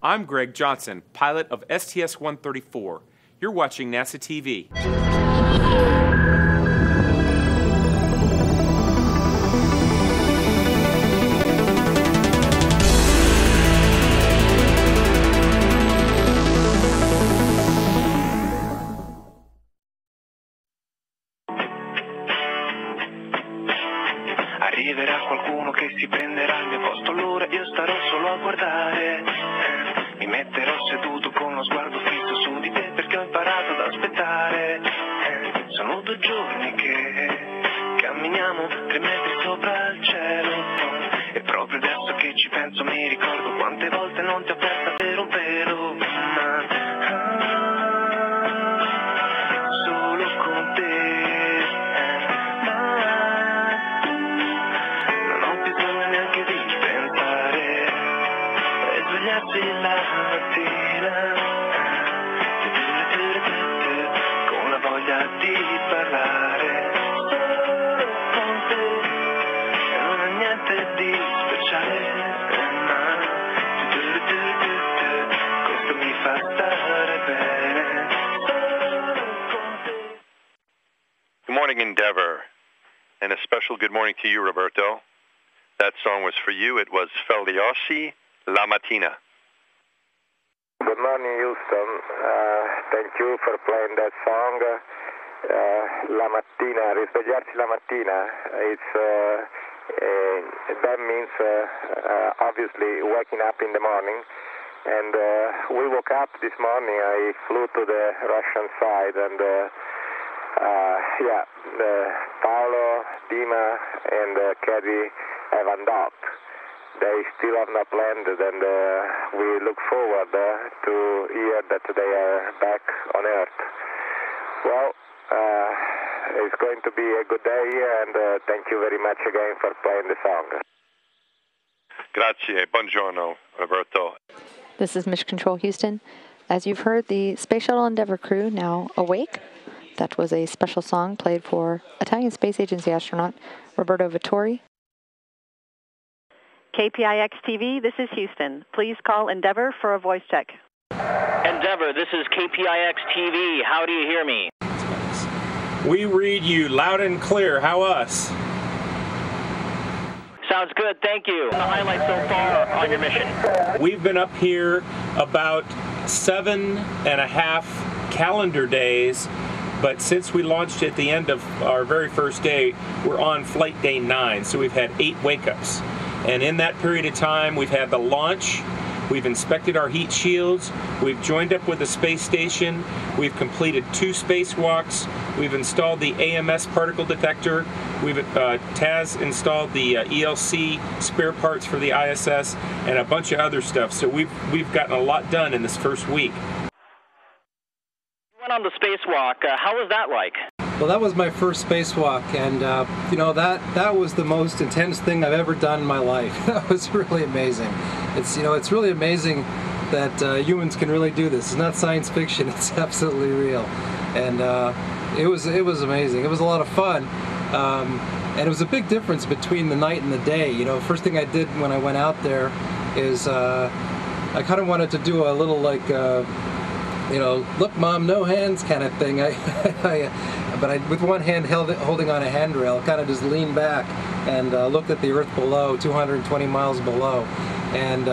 I'm Greg Johnson, pilot of STS-134. You're watching NASA TV. Arriverà qualcuno che si prenderà il mio posto, allora io starò solo a guardare. Mi metterò seduto con lo sguardo fisso su di te perché ho imparato ad aspettare. Sono 2 giorni che camminiamo 3 metri sopra il cielo. E proprio adesso che ci penso mi ricordo quante volte non ti ho persa per un pelo. Solo con te. La mattina con la voglia di parlare con te e non ha niente di speciale, ma questo mi fa stare bene con te. Good morning, Endeavour, and a special good morning to you, Roberto. That song was for you. It was Feliosi La Mattina. Good morning, Houston. Thank you for playing that song. La mattina, risvegliarsi la mattina. That means obviously waking up in the morning. And we woke up this morning. I flew to the Russian side, and Paolo, Dima, and Caddy have undocked. They still have not landed, and we look forward to hear that they are back on Earth. Well, it's going to be a good day, and thank you very much again for playing the song. Grazie. Buongiorno, Roberto. This is Mission Control Houston. As you've heard, the Space Shuttle Endeavour crew now awake. That was a special song played for Italian Space Agency astronaut Roberto Vittori. KPIX TV, this is Houston. Please call Endeavour for a voice check. Endeavour, this is KPIX TV. How do you hear me? We read you loud and clear. How us? Sounds good, thank you. The highlight so far on your mission. We've been up here about 7.5 calendar days, but since we launched at the end of our very first day, we're on flight day 9, so we've had 8 wake-ups. And in that period of time, we've had the launch, we've inspected our heat shields, we've joined up with the space station, we've completed 2 spacewalks, we've installed the AMS particle detector, Taz installed the ELC spare parts for the ISS, and a bunch of other stuff. So we've gotten a lot done in this first week. You went on the spacewalk. How was that like? Well, that was my first spacewalk, and that was the most intense thing I've ever done in my life. That was really amazing. It's really amazing that humans can really do this. It's not science fiction; it's absolutely real, and it was amazing. It was a lot of fun, and it was a big difference between the night and the day. First thing I did when I went out there is I kind of wanted to do a little like. Look, Mom, no hands kind of thing. But I, with one hand holding on a handrail, kind of just leaned back and looked at the Earth below, 220 miles below. And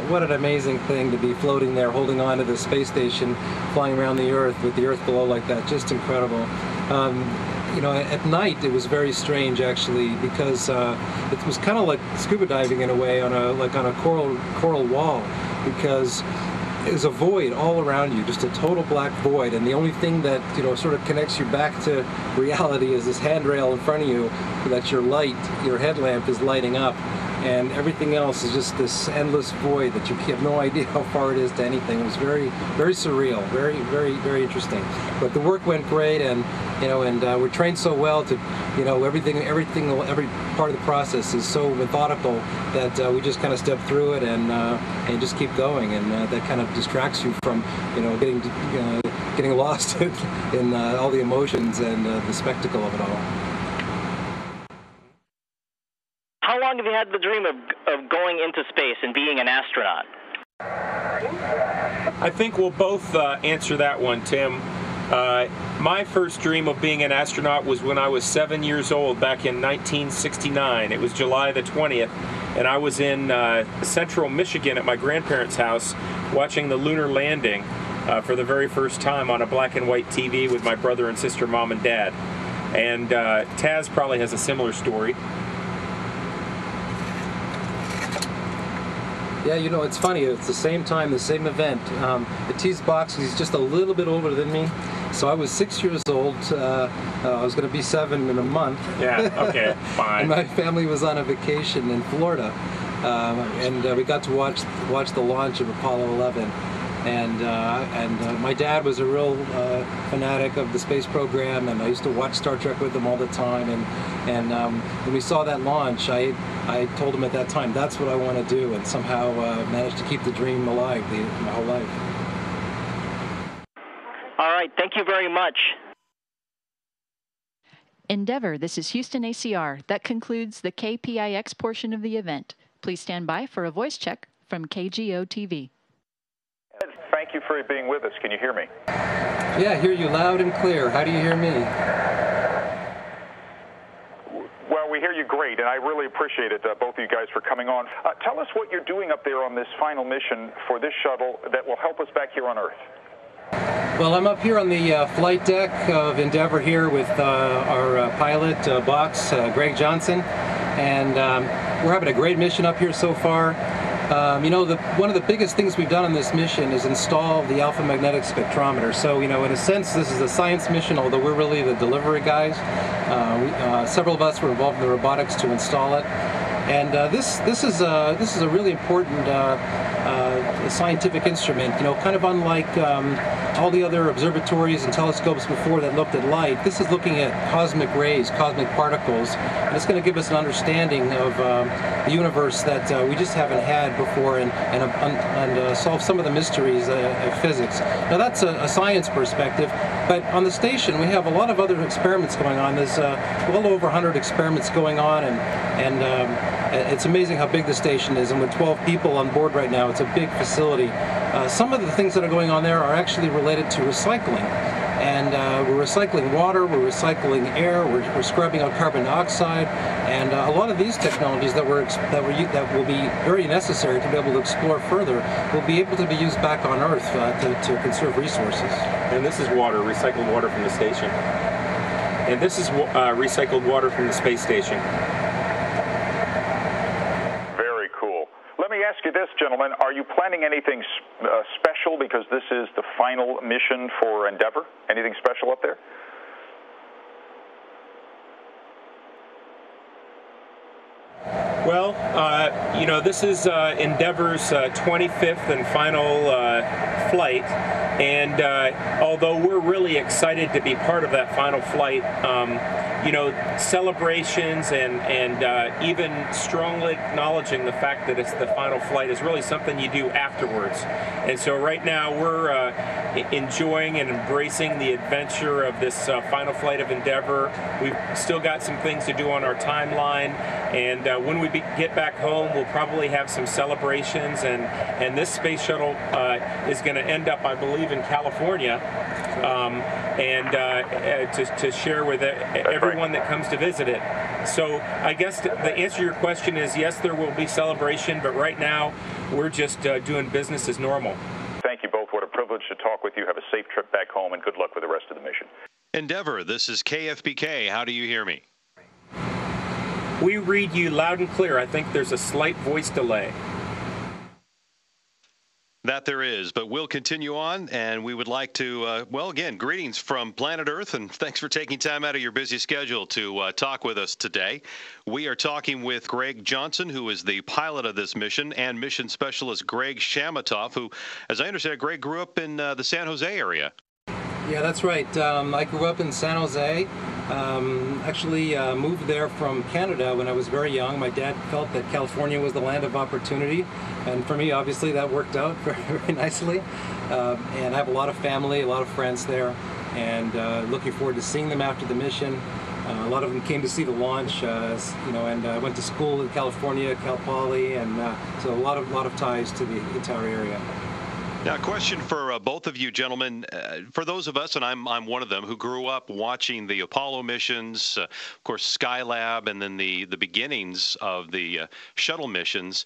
what an amazing thing to be floating there, holding on to the space station, flying around the Earth with the Earth below like that. Just incredible. At night it was very strange actually, because it was kind of like scuba diving in a way on a coral wall, because is a void all around you, just a total black void, and the only thing that sort of connects you back to reality is this handrail in front of you that your headlamp is lighting up, and everything else is just this endless void that you have no idea how far it is to anything. It was very, very surreal, very, very, very interesting. But the work went great, and we're trained so well to, every part of the process is so methodical that we just kind of step through it and just keep going, and that kind of distracts you from, getting lost in all the emotions and the spectacle of it all. How long have you had the dream of going into space and being an astronaut? I think we'll both answer that one, Tim. My first dream of being an astronaut was when I was 7 years old back in 1969. It was July the 20th, and I was in central Michigan at my grandparents' house watching the lunar landing for the very first time on a black and white TV with my brother and sister, mom and dad. And Taz probably has a similar story. Yeah, you know, it's funny. It's the same time, the same event. The T's box, he's just a little bit older than me. So I was 6 years old. I was going to be 7 in a month. Yeah, okay, fine. And my family was on a vacation in Florida. And we got to watch the launch of Apollo 11. And my dad was a real fanatic of the space program, and I used to watch Star Trek with him all the time. And when we saw that launch, I told him at that time, that's what I want to do, and somehow managed to keep the dream alive my whole life. All right, thank you very much. Endeavour, this is Houston ACR. That concludes the KPIX portion of the event. Please stand by for a voice check from KGO TV. Thank you for being with us. Can you hear me? Yeah, I hear you loud and clear. How do you hear me? Well, we hear you great, and I really appreciate it, both of you guys, for coming on. Tell us what you're doing up there on this final mission for this shuttle that will help us back here on Earth. Well, I'm up here on the flight deck of Endeavour here with our pilot, box, Greg Johnson, and we're having a great mission up here so far. You know, one of the biggest things we've done on this mission is install the alpha magnetic spectrometer. So, you know, in a sense, this is a science mission, although we're really the delivery guys. Several of us were involved in the robotics to install it. And this is a really important scientific instrument. You know, kind of unlike all the other observatories and telescopes before that looked at light. This is looking at cosmic rays, cosmic particles, and it's going to give us an understanding of the universe that we just haven't had before, and solve some of the mysteries of physics. Now that's a science perspective, but on the station we have a lot of other experiments going on. There's well over 100 experiments going on, and it's amazing how big the station is, and with 12 people on board right now, it's a big facility. Some of the things that are going on there are actually related to recycling. And we're recycling water, we're recycling air, we're scrubbing out carbon dioxide, and a lot of these technologies that will be very necessary to be able to explore further will be able to be used back on Earth to conserve resources. And this is water, recycled water from the station. And this is recycled water from the space station. Very cool. Let me ask you this, gentlemen. Are you planning anything special, because this is the final mission for Endeavour? Anything special up there? Well, you know, this is Endeavour's 25th and final flight, and although we're really excited to be part of that final flight, you know, celebrations and even strongly acknowledging the fact that it's the final flight is really something you do afterwards. And so right now we're enjoying and embracing the adventure of this final flight of Endeavour. We've still got some things to do on our timeline, and when we get back home, we'll probably have some celebrations, and this space shuttle is going to end up, I believe, in California, and to share with everyone that comes to visit it. So I guess the answer to your question is yes, there will be celebration, but right now we're just doing business as normal. Thank you both. What a privilege to talk with you. Have a safe trip back home, and good luck with the rest of the mission. Endeavour, this is KFBK. How do you hear me? We read you loud and clear. I think there's a slight voice delay. That there is, but we'll continue on, and we would like to, well, again, greetings from planet Earth, and thanks for taking time out of your busy schedule to talk with us today. We are talking with Greg Johnson, who is the pilot of this mission, and mission specialist Greg Shamatov, who, as I understand, Greg grew up in the San Jose area. Yeah, that's right. I grew up in San Jose. Actually moved there from Canada when I was very young. My dad felt that California was the land of opportunity, and for me, obviously, that worked out very, very nicely. And I have a lot of family, a lot of friends there, and looking forward to seeing them after the mission. A lot of them came to see the launch, you know, and I went to school in California, Cal Poly, and so a lot of ties to the entire area. Now, a question for both of you gentlemen. For those of us, and I'm one of them, who grew up watching the Apollo missions, of course, Skylab, and then the beginnings of the shuttle missions,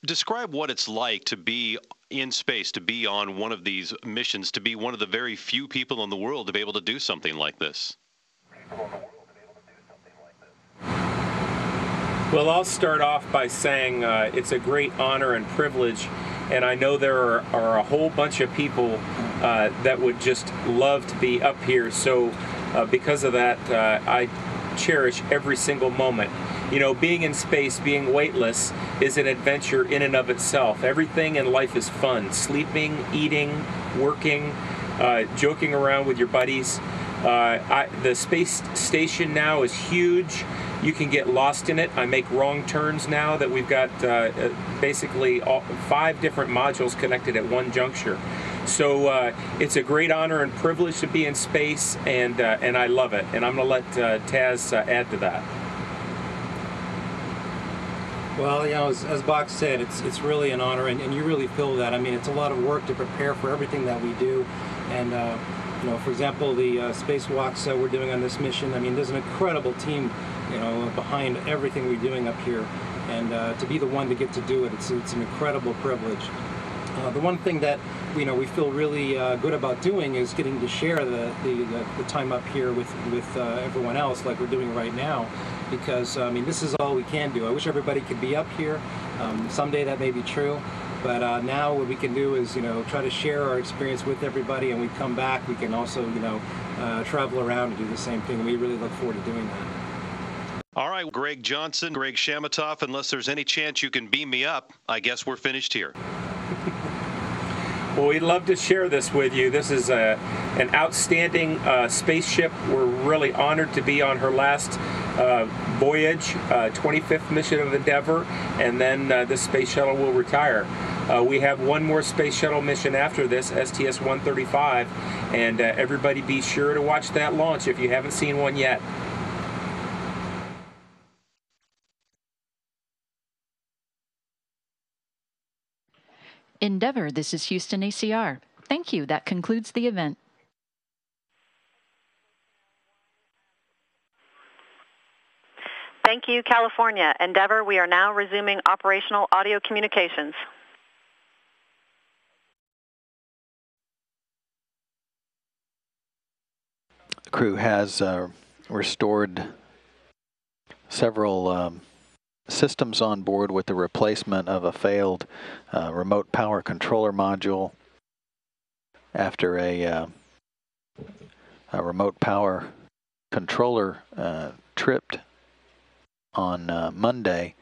describe what it's like to be in space, to be on one of these missions, to be one of the very few people in the world to be able to do something like this. Well, I'll start off by saying it's a great honor and privilege, and I know there are a whole bunch of people that would just love to be up here. So because of that, I cherish every single moment. You know, being in space, being weightless, is an adventure in and of itself. Everything in life is fun. Sleeping, eating, working, joking around with your buddies. The space station now is huge. You can get lost in it. I make wrong turns now that we've got basically 5 different modules connected at one juncture. So it's a great honor and privilege to be in space, and I love it. And I'm going to let Taz add to that. Well, you know, as Bach said, it's really an honor, and you really feel that. I mean, it's a lot of work to prepare for everything that we do, and you know, for example, the spacewalks that we're doing on this mission. I mean, there's an incredible team, you know, behind everything we're doing up here, and to be the one to get to do it, it's an incredible privilege. The one thing that we feel really good about doing is getting to share the time up here with everyone else, like we're doing right now, because I mean, this is all we can do. I wish everybody could be up here. Someday that may be true, but now what we can do is try to share our experience with everybody, and we come back, we can also travel around and do the same thing. We really look forward to doing that. All right, Greg Johnson, Greg Shamatoff, unless there's any chance you can beam me up, I guess we're finished here. Well, we'd love to share this with you. This is an outstanding spaceship. We're really honored to be on her last voyage, 25th mission of Endeavour, and then the space shuttle will retire. We have one more space shuttle mission after this, STS-135, and everybody be sure to watch that launch if you haven't seen one yet. Endeavour, this is Houston ACR. Thank you. That concludes the event. Thank you, California. Endeavour, we are now resuming operational audio communications. The crew has restored several systems on board with the replacement of a failed remote power controller module after a remote power controller tripped on Monday.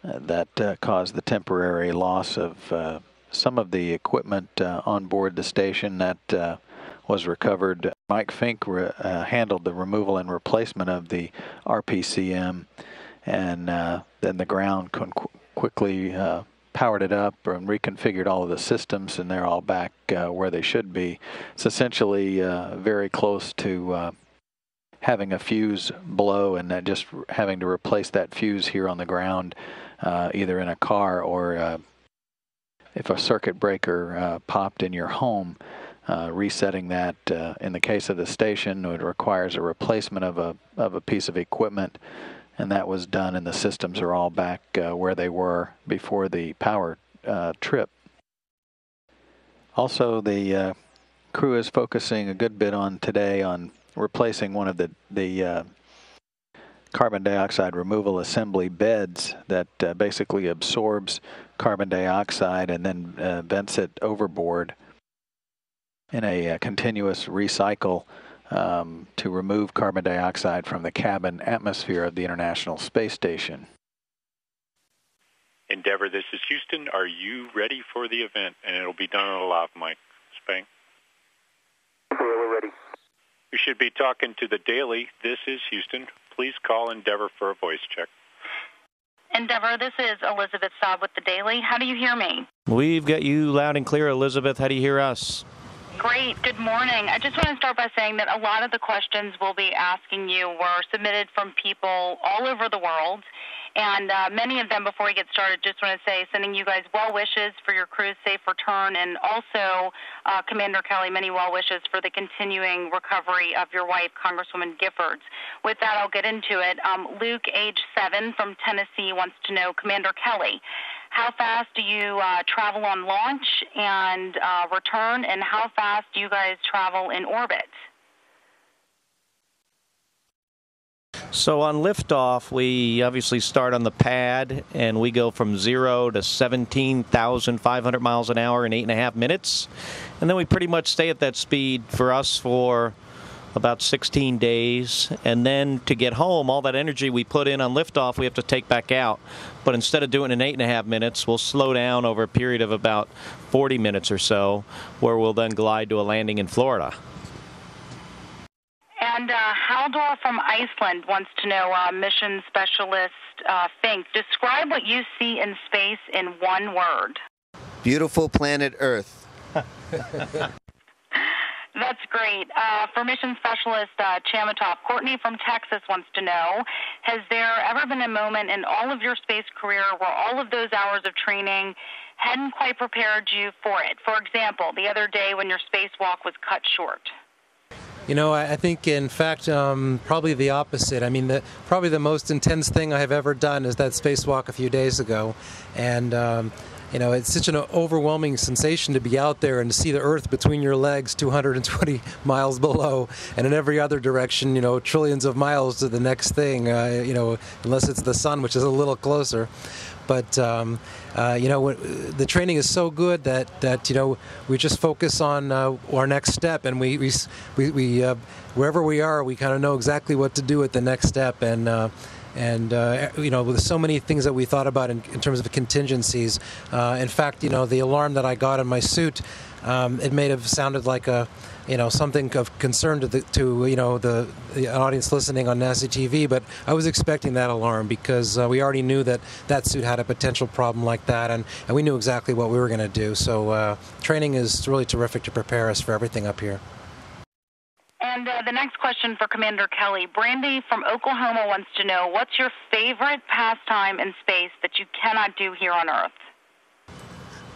That caused the temporary loss of some of the equipment on board the station. That was recovered. Mike Fink handled the removal and replacement of the RPCM, and then the ground quickly powered it up and reconfigured all of the systems, and they're all back where they should be. It's essentially very close to having a fuse blow, and just having to replace that fuse here on the ground, either in a car or if a circuit breaker popped in your home. Resetting that, in the case of the station, it requires a replacement of a piece of equipment, and that was done, and the systems are all back where they were before the power trip. Also, the crew is focusing a good bit on today on replacing one of the carbon dioxide removal assembly beds that basically absorbs carbon dioxide and then vents it overboard in a continuous recycle to remove carbon dioxide from the cabin atmosphere of the International Space Station. Endeavour, this is Houston. Are you ready for the event? And it'll be done on a lav mic. Spang? We're ready. You should be talking to the Daily. This is Houston. Please call Endeavour for a voice check. Endeavour, this is Elizabeth Staub with the Daily. How do you hear me? We've got you loud and clear, Elizabeth. How do you hear us? Great. Good morning. I just want to start by saying that a lot of the questions we'll be asking you were submitted from people all over the world, And many of them, before we get started, just want to say, sending you guys well wishes for your crew's safe return, and also, Commander Kelly, many well wishes for the continuing recovery of your wife, Congresswoman Giffords. With that, I'll get into it. Luke, age 7, from Tennessee, wants to know, Commander Kelly, how fast do you travel on launch and return, and how fast do you guys travel in orbit? So on liftoff, we obviously start on the pad, and we go from 0 to 17,500 miles an hour in 8.5 minutes. And then we pretty much stay at that speed for us for about 16 days. And then to get home, all that energy we put in on liftoff, we have to take back out. But instead of doing it in 8.5 minutes, we'll slow down over a period of about 40 minutes or so, where we'll then glide to a landing in Florida. And Haldor from Iceland wants to know, mission specialist Fink, describe what you see in space in one word. Beautiful planet Earth. That's great. For mission specialist Chamatop, Courtney from Texas wants to know, has there ever been a moment in all of your space career where all of those hours of training hadn't quite prepared you for it? For example, the other day when your spacewalk was cut short. You know, I think, in fact, probably the opposite. I mean, probably the most intense thing I have ever done is that spacewalk a few days ago. And, you know, it's such an overwhelming sensation to be out there and to see the Earth between your legs 220 miles below, and in every other direction, you know, trillions of miles to the next thing, you know, unless it's the sun, which is a little closer. But, you know, the training is so good that you know, we just focus on our next step, and we wherever we are, we kind of know exactly what to do at the next step. And you know, with so many things that we thought about in terms of contingencies. In fact, you know, the alarm that I got in my suit, it may have sounded like a, you know, something of concern to you know, the audience listening on NASA TV, but I was expecting that alarm because we already knew that that suit had a potential problem like that, and we knew exactly what we were going to do. So training is really terrific to prepare us for everything up here. And the next question for Commander Kelly. Brandy from Oklahoma wants to know, what's your favorite pastime in space that you cannot do here on Earth?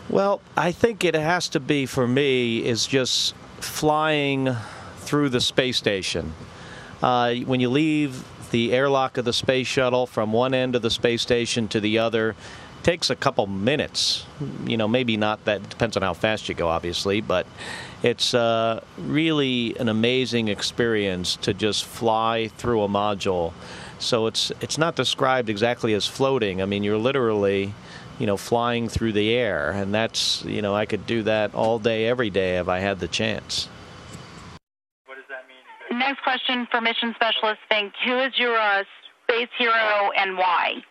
Well, I think it has to be, for me, is just flying through the space station. When you leave the airlock of the space shuttle from one end of the space station to the other, it takes a couple minutes. You know, maybe not that, depends on how fast you go, obviously, but it's really an amazing experience to just fly through a module. So it's not described exactly as floating. I mean, you're literally, you know, flying through the air, and that's, you know, I could do that all day, every day if I had the chance. What does that mean? Next question for Mission Specialist Fink. Who is your space hero and why?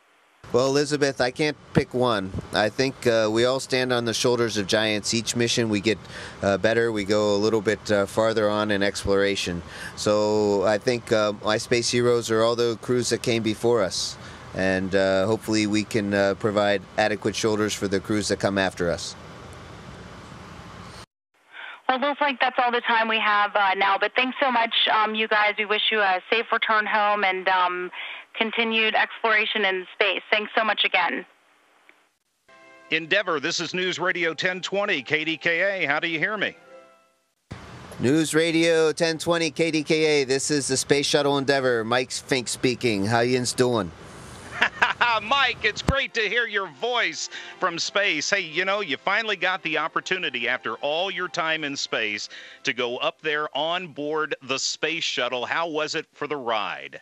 Well, Elizabeth, I can't pick one. I think we all stand on the shoulders of giants. Each mission we get better. We go a little bit farther on in exploration. So I think my space heroes are all the crews that came before us. And hopefully we can provide adequate shoulders for the crews that come after us. Well, it looks like that's all the time we have now, but thanks so much, you guys. We wish you a safe return home and continued exploration in space. Thanks so much again. Endeavour, this is News Radio 1020 KDKA. How do you hear me? News Radio 1020 KDKA. This is the Space Shuttle Endeavour. Mike Fink speaking. How yin's doing? Mike, it's great to hear your voice from space. Hey, you know, you finally got the opportunity after all your time in space to go up there on board the space shuttle. How was it for the ride?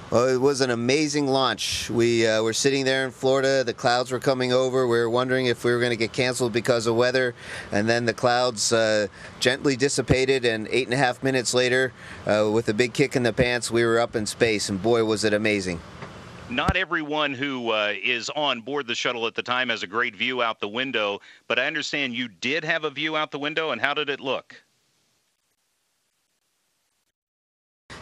Well, it was an amazing launch. We were sitting there in Florida. The clouds were coming over. We were wondering if we were going to get canceled because of weather. And then the clouds gently dissipated, and 8.5 minutes later, with a big kick in the pants, we were up in space. And boy, was it amazing. Not everyone who is on board the shuttle at the time has a great view out the window, but I understand you did have a view out the window, and how did it look?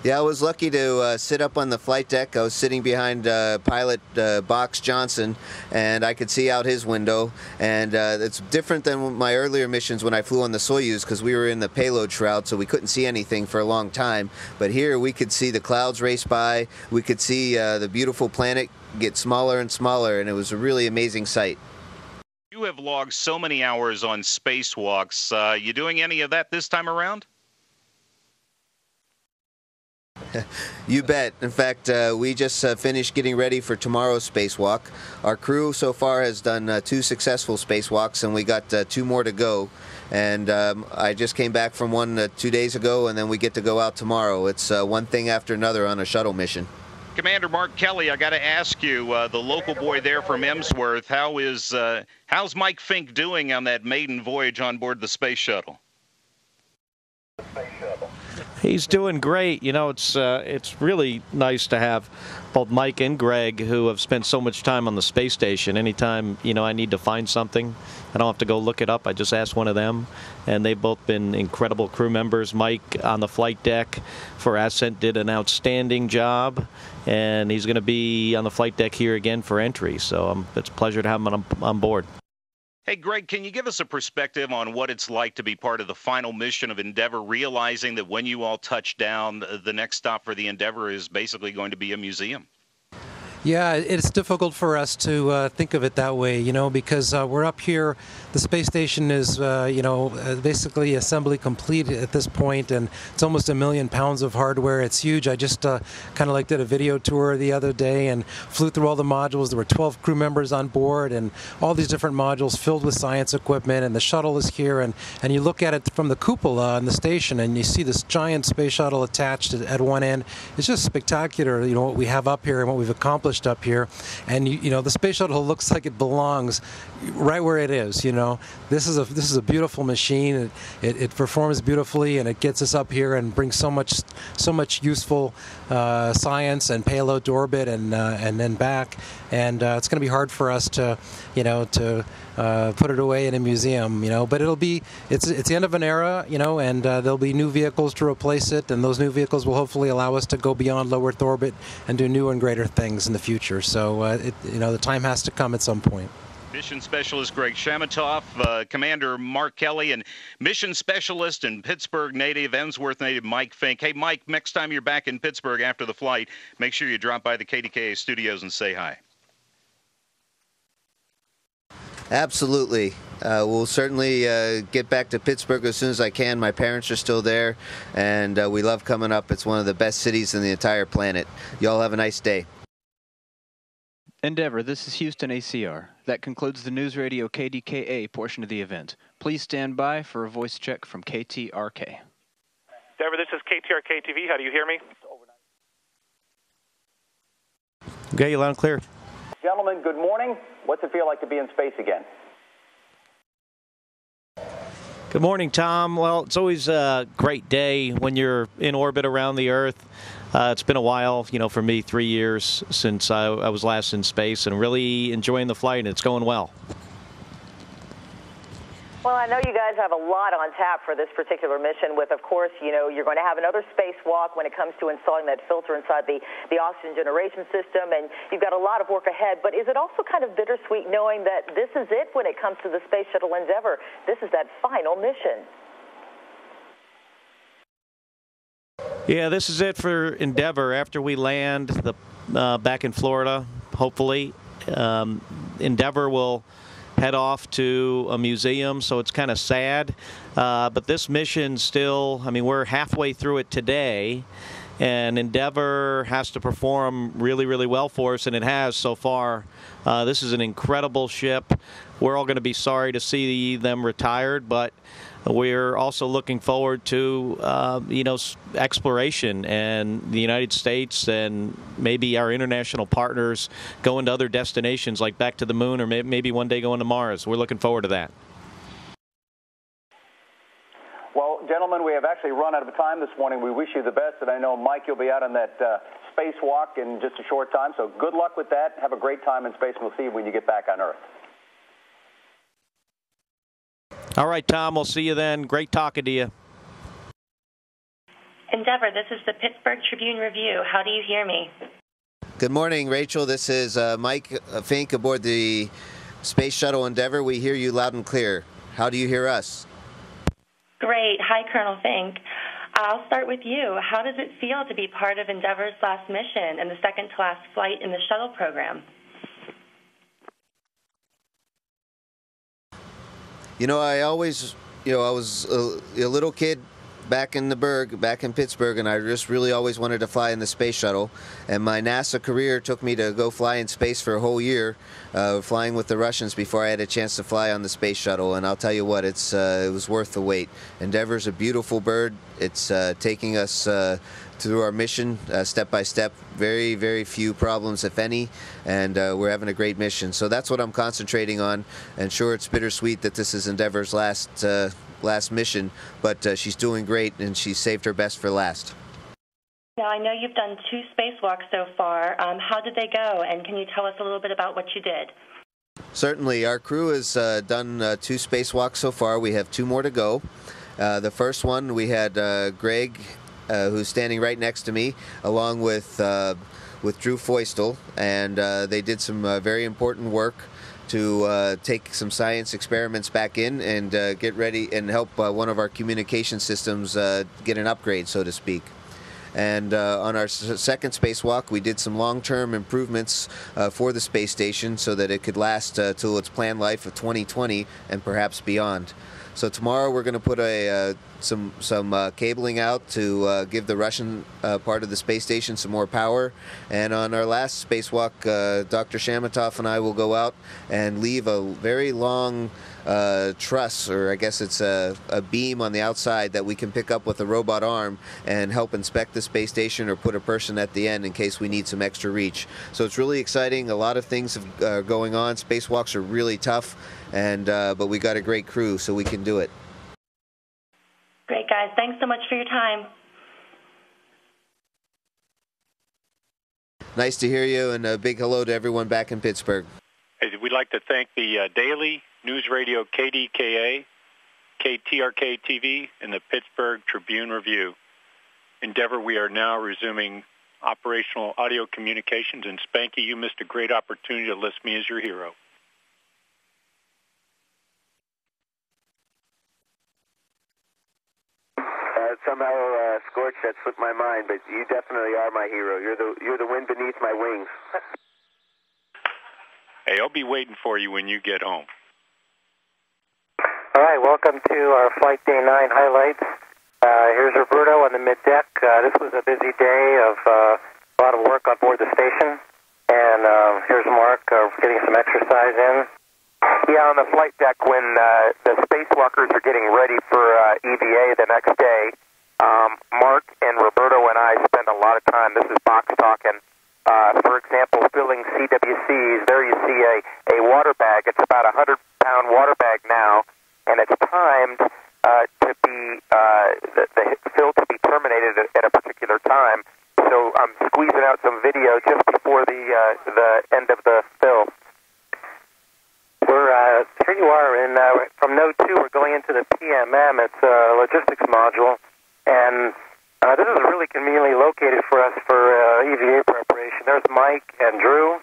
Yeah, I was lucky to sit up on the flight deck. I was sitting behind pilot Box Johnson, and I could see out his window. And it's different than my earlier missions when I flew on the Soyuz, because we were in the payload shroud, so we couldn't see anything for a long time. But here we could see the clouds race by. We could see the beautiful planet get smaller and smaller, and it was a really amazing sight. You have logged so many hours on spacewalks. You doing any of that this time around? You bet. In fact, we just finished getting ready for tomorrow's spacewalk. Our crew so far has done 2 successful spacewalks, and we got 2 more to go. And I just came back from one 2 days ago, and then we get to go out tomorrow. It's one thing after another on a shuttle mission. Commander Mark Kelly, I got to ask you, the local boy there from Emsworth, how's Mike Fink doing on that maiden voyage on board the space shuttle? He's doing great. You know, it's really nice to have both Mike and Greg, who have spent so much time on the space station. Anytime, you know, I need to find something, I don't have to go look it up. I just ask one of them, and they've both been incredible crew members. Mike on the flight deck for Ascent did an outstanding job, and he's going to be on the flight deck here again for entry. So it's a pleasure to have him on board. Hey, Greg, can you give us a perspective on what it's like to be part of the final mission of Endeavour, realizing that when you all touch down, the next stop for the Endeavour is basically going to be a museum? Yeah, it's difficult for us to think of it that way, you know, because we're up here. The space station is, you know, basically assembly complete at this point, and it's almost 1 million pounds of hardware. It's huge. I just kind of like did a video tour the other day and flew through all the modules. There were 12 crew members on board, and all these different modules filled with science equipment. And the shuttle is here, and you look at it from the cupola on the station, and you see this giant space shuttle attached at one end. It's just spectacular, you know, what we have up here and what we've accomplished up here. And you know, the space shuttle looks like it belongs right where it is. You know, this is a beautiful machine. It performs beautifully, and it gets us up here and brings so much useful science and payload to orbit and then back. And it's going to be hard for us to, you know, to put it away in a museum, you know. But it's the end of an era, you know, and there'll be new vehicles to replace it, and those new vehicles will hopefully allow us to go beyond low Earth orbit and do new and greater things in the future. So, you know, the time has to come at some point. Mission Specialist Greg Shamatoff, Commander Mark Kelly, and Mission Specialist and Pittsburgh native, Emsworth native Mike Fink. Hey, Mike, next time you're back in Pittsburgh after the flight, make sure you drop by the KDKA studios and say hi. Absolutely. We'll certainly get back to Pittsburgh as soon as I can. My parents are still there, and we love coming up. It's one of the best cities in the entire planet. Y'all have a nice day. Endeavour, this is Houston ACR. That concludes the News Radio KDKA portion of the event. Please stand by for a voice check from KTRK. Endeavour, this is KTRK TV. How do you hear me? Okay, you loud and clear. Gentlemen, good morning. What's it feel like to be in space again? Good morning, Tom. Well, it's always a great day when you're in orbit around the Earth. It's been a while, you know, for me, 3 years since I was last in space, and really enjoying the flight, and it's going well. Well, I know you guys have a lot on tap for this particular mission with, of course, you know, you're going to have another spacewalk when it comes to installing that filter inside the oxygen generation system, and you've got a lot of work ahead. But is it also kind of bittersweet knowing that this is it when it comes to the Space Shuttle Endeavour? This is that final mission. Yeah, this is it for Endeavour. After we land back in Florida, hopefully, Endeavour will head off to a museum, so it's kind of sad. But this mission still, I mean, we're halfway through it today, and Endeavour has to perform really, really well for us, and it has so far. This is an incredible ship. We're all going to be sorry to see them retired, but we're also looking forward to, you know, exploration and the United States and maybe our international partners going to other destinations like back to the moon or maybe one day going to Mars. We're looking forward to that. Well, gentlemen, we have actually run out of time this morning. We wish you the best, and I know, Mike, you'll be out on that spacewalk in just a short time, so good luck with that. Have a great time in space, and we'll see you when you get back on Earth. All right, Tom, we'll see you then. Great talking to you. Endeavour, this is the Pittsburgh Tribune Review. How do you hear me? Good morning, Rachel. This is Mike Fink aboard the Space Shuttle Endeavour. We hear you loud and clear. How do you hear us? Great. Hi, Colonel Fink. I'll start with you. How does it feel to be part of Endeavour's last mission and the second-to-last flight in the shuttle program? You know, I was a little kid back in Pittsburgh, and I just really always wanted to fly in the space shuttle. And my NASA career took me to go fly in space for a whole year, flying with the Russians before I had a chance to fly on the space shuttle. And I'll tell you what, it was worth the wait. Endeavour's a beautiful bird. It's taking us through our mission step by step. Very, very few problems, if any, and we're having a great mission. So that's what I'm concentrating on. And sure, it's bittersweet that this is Endeavour's last mission, but she's doing great, and she saved her best for last. Now, I know you've done 2 spacewalks so far. How did they go, and can you tell us a little bit about what you did? Certainly. Our crew has done 2 spacewalks so far. We have 2 more to go. The first one, we had Greg, who's standing right next to me, along with Drew Feustel, and they did some very important work to take some science experiments back in and get ready and help one of our communication systems get an upgrade, so to speak. And on our second spacewalk, we did some long-term improvements for the space station so that it could last till its planned life of 2020 and perhaps beyond. So tomorrow we're going to put some cabling out to give the Russian part of the space station some more power. And on our last spacewalk, Dr. Shamatov and I will go out and leave a very long truss, or I guess it's a beam on the outside that we can pick up with a robot arm and help inspect the space station or put a person at the end in case we need some extra reach. So it's really exciting. A lot of things are going on. Spacewalks are really tough, and but we got a great crew, so we can do it. Great, guys. Thanks so much for your time. Nice to hear you, and a big hello to everyone back in Pittsburgh. Hey, we'd like to thank the Daily News Radio KDKA, KTRK TV, and the Pittsburgh Tribune Review. Endeavour, we are now resuming operational audio communications, and Spanky, you missed a great opportunity to list me as your hero. Somehow, Scorch, that slipped my mind, but you definitely are my hero. You're the wind beneath my wings. Hey, I'll be waiting for you when you get home. All right, welcome to our Flight Day 9 highlights. Here's Roberto on the middeck. This was a busy day of a lot of work on board the station. And here's Mark getting some exercise in. Yeah, on the flight deck, when the spacewalkers are getting ready for EVA the next day, Mark and Roberto and I spend a lot of time, this is Box talking, for example, filling CWCs. There you see a water bag. It's about a 100-pound water bag now, and it's timed to be the fill to be terminated at a particular time. So I'm squeezing out some video just before the end of the fill. Here you are from Node 2. We're going into the PMM. It's a logistics module, and this is really conveniently located for us for EVA preparation. There's Mike and Drew.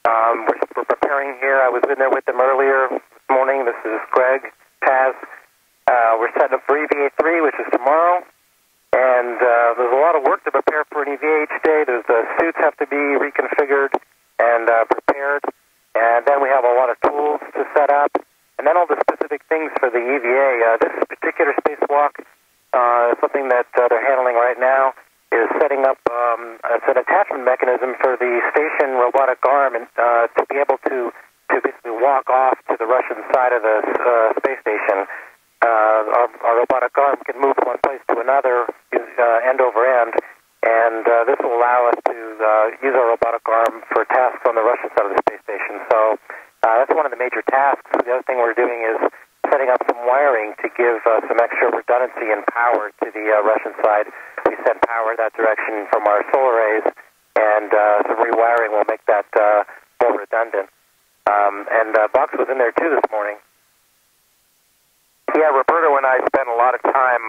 We're preparing here. I was in there with them earlier this morning. This is Greg, Taz. We're setting up for EVA 3, which is tomorrow. And there's a lot of work to prepare for an EVA each day. The suits have to be reconfigured and prepared. And then we have a lot of tools to set up. And then all the specific things for the EVA. This particular spacewalk, something that they're handling right now, is setting up it's an attachment mechanism for the station robotic arm and, to be able to basically walk off to the Russian side of the space station. Our robotic arm can move from one place to another, end over end, and this will allow us to use our robotic arm for tasks on the Russian side of the space station. So that's one of the major tasks. The other thing we're doing is setting up some wiring to give some extra redundancy and power to the Russian side. We send power that direction from our solar arrays, and some rewiring will make that more redundant. And Box was in there too this morning. Yeah, Roberto and I spent a lot of time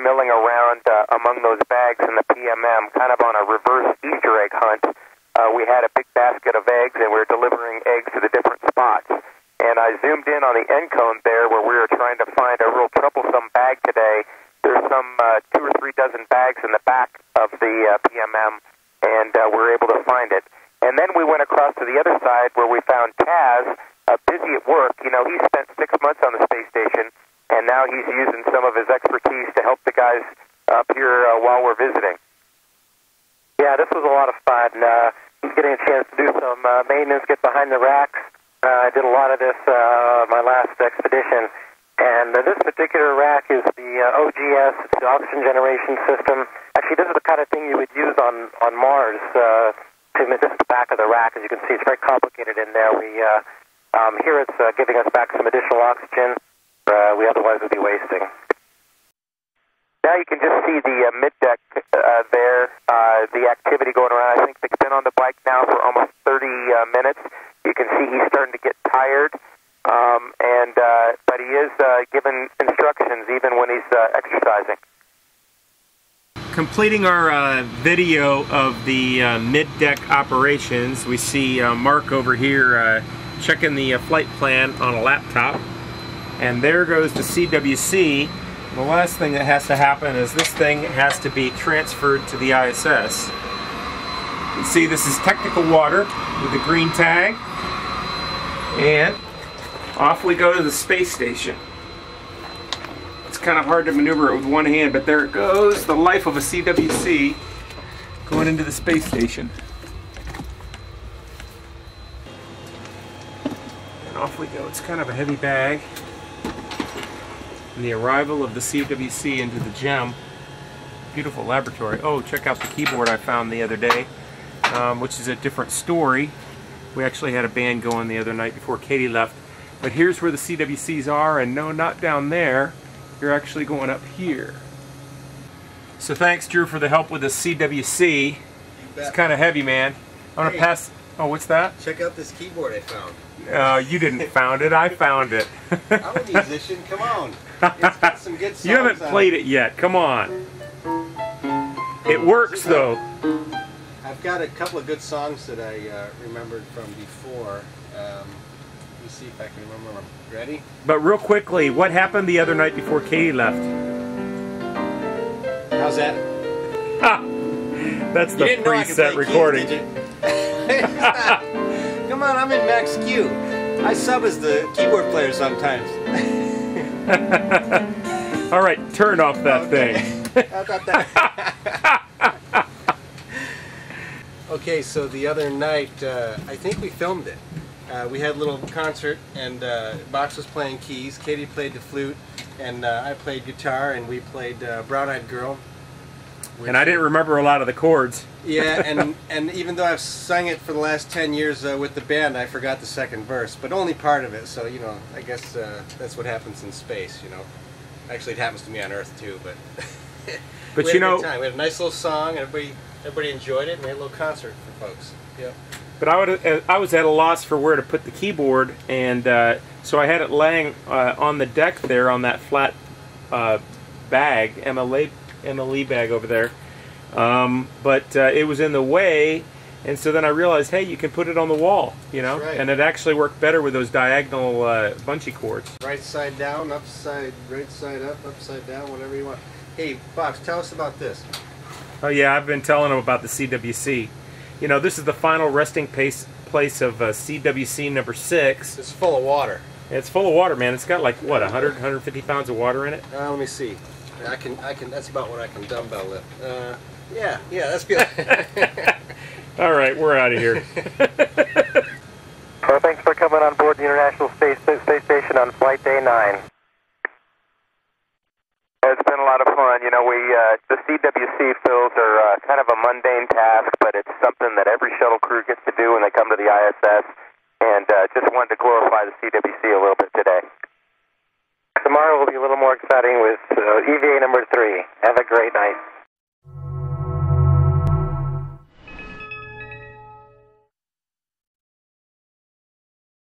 milling around among those bags in the PMM, kind of on a reverse Easter egg hunt. We had a big basket of eggs, and we were delivering eggs to the different spots. And I zoomed in on the end cone there where we were trying to find a real troublesome bag today. There's some 2 or 3 dozen bags in the back of the PMM, and we were able to find it. And then we went across to the other side where we found Taz, busy at work. You know, he spent 6 months on the space station, and now he's using some of his expertise to help the guys up here while we're visiting. Yeah, this was a lot of fun. Getting a chance to do some maintenance, get behind the racks. I did a lot of this my last expedition. And this particular rack is the OGS, it's the oxygen generation system. Actually, this is the kind of thing you would use on Mars. This is the back of the rack. As you can see, it's very complicated in there. Here it's giving us back some additional oxygen we otherwise would be wasting. Now you can just see the mid-deck there, the activity going around. I think they've been on the bike now for almost 30 minutes. You can see he's starting to get tired, but he is given instructions even when he's exercising. Completing our video of the mid-deck operations, we see Mark over here checking the flight plan on a laptop, and there goes the CWC. The last thing that has to happen is this thing has to be transferred to the ISS. You can see this is technical water with the green tag, and off we go to the space station. It's kind of hard to maneuver it with one hand, but there it goes, the life of a CWC going into the space station. And off we go. It's kind of a heavy bag. And the arrival of the CWC into the GEM. Beautiful laboratory. Oh, check out the keyboard I found the other day, which is a different story. We actually had a band going the other night before Katie left. But here's where the CWCs are, and no, not down there. You're actually going up here. So thanks, Drew, for the help with the CWC. It's kind of heavy, man. I'm gonna pass. Oh, what's that? Check out this keyboard I found. You didn't found it. I found it. I'm a musician. Come on. It's got some good songs. You haven't played it yet. Come on. It works though. I've got a couple of good songs that I remembered from before. Let me see if I can remember them. Ready? But real quickly, what happened the other night before Katie left? How's that? Ah, that's the preset recording. Keys, come on, I'm in Max Q. I sub as the keyboard player sometimes. All right, turn off that thing. How about that? Okay, so the other night, I think we filmed it. We had a little concert, and Box was playing keys, Katie played the flute, and I played guitar, and we played Brown Eyed Girl. And I didn't remember a lot of the chords. Yeah, and even though I've sung it for the last 10 years with the band, I forgot the second verse, but only part of it, so, you know, I guess that's what happens in space, you know. Actually, it happens to me on Earth, too, but... But you know... We had a nice little song, and everybody enjoyed it, and we had a little concert for folks. Yeah. But I was at a loss for where to put the keyboard, and so I had it laying on the deck there on that flat bag, MLE bag over there. But it was in the way, and so then I realized, hey, you can put it on the wall, you know, right. And it actually worked better with those diagonal bunchy cords. Right side down, upside, right side up, upside down, whatever you want. Hey, Box, tell us about this. Oh yeah, I've been telling them about the CWC. You know, this is the final resting place of CWC number 6. It's full of water. It's full of water, man. It's got like, what, 100, 150 pounds of water in it? Let me see. I can. That's about what I can dumbbell lift. Yeah, that's good. All right, we're out of here. Well, thanks for coming on board the International Space Station on Flight Day 9. It's been a lot of fun. You know, the CWC fills are kind of a mundane task, but it's something that every shuttle crew gets to do when they come to the ISS, and just wanted to glorify the CWC a little bit today. Tomorrow will be a little more exciting with EVA number 3. Have a great night.